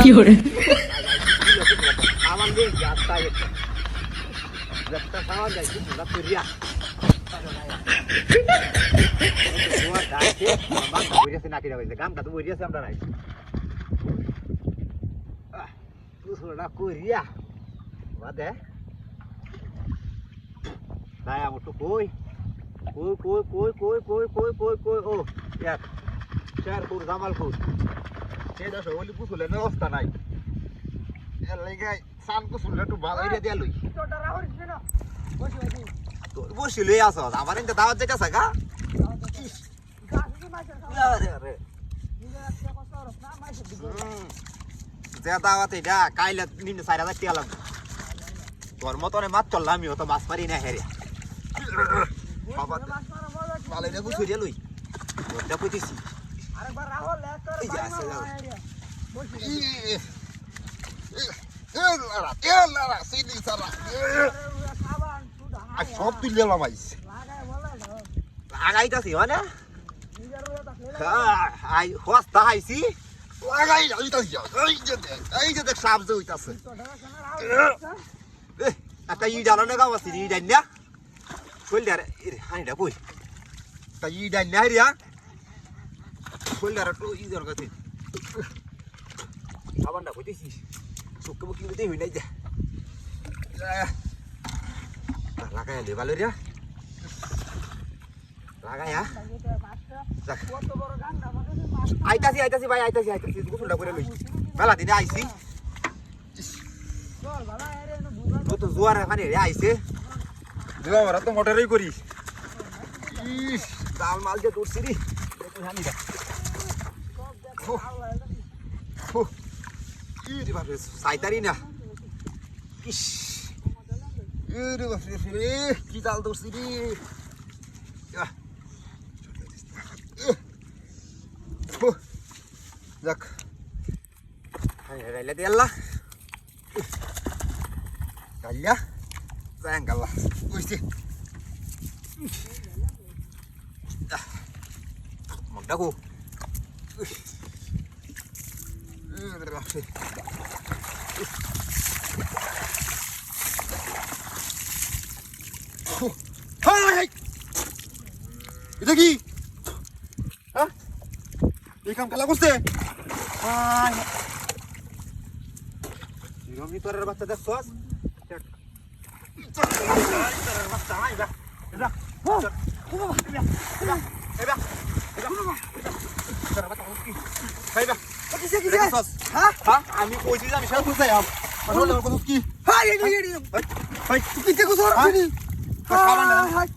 কি করে সামান দিয়ে যাত্রা যাত্রা সামান যাই না করিয়া তোমার ডাকে মাছ বইরেছে নাকি রাখছে গামটা তো বইরেছে আমরা নাই তুসুরা করিয়া বাদে তাই আমার তো কই ও ইয়ার শেরপুর জামালপুর সেই দশ ওলি পুতুলের অবস্থা নাই এর লাগে সান কুসুল একটু ভালো এটা দিয়া লই তোর বসি লই আসো আমার ইনতে দাওয়াত যাইতাছে গা আরে আরে যে দাওয়াত এটা কাইলে নিন 4000 টাকা লাগবে তোর মতনে মাছ চললাম আমিও তো মাছ মারি না হেরে বাবা ভালো এটা গুছু দিয়ে লই ওটা কইতেছি আরেকবার রাহুল এই যে আছে সব তুলে লামাইছে লাগাইতাছি মানে হস্তা হাইছি লাগাই যাইতাছি এই যে দেখ সাপ যে হইতাছে একটা ই জানো গাও আছে ই ডাইন না শোল্ডার হানিটা কই তা ই ডাইন না রিয়া শোল্ডার তো ই দরকার আছে আবার না কইতেছি সুকে বুকি দিতে হই নাই যা লাগাই দে ভালো রিয়া লাগায়া কত বড় গান্ডা মানে আইতাছি ভাই আইতাছি গোসলটা করে লই মেলা দিনে আইছি চল বাবা আরে না বুঝা ও তো জোয়ার এখানে রে আইছে দিবা আমরা তো মোটরেই করি ইস ডাল মাল যে তুলছি রে তো জানি না ই রে বাপ রে সাইতারি না ইস ই রে বাপ রে কি ডাল তুলছি রে যাক রাইলা দিয়ে আল্লাহ রাইলা যাই আল্লাহ বুঝছি মনটা কো এটা কি হ্যাঁ এই কাম খেলা করছে রমি তোরের বাচ্চা দেখছস আমি কইছি আমি সারা খুঁজতে যাব কি হাই এই কি তে কুসর হাই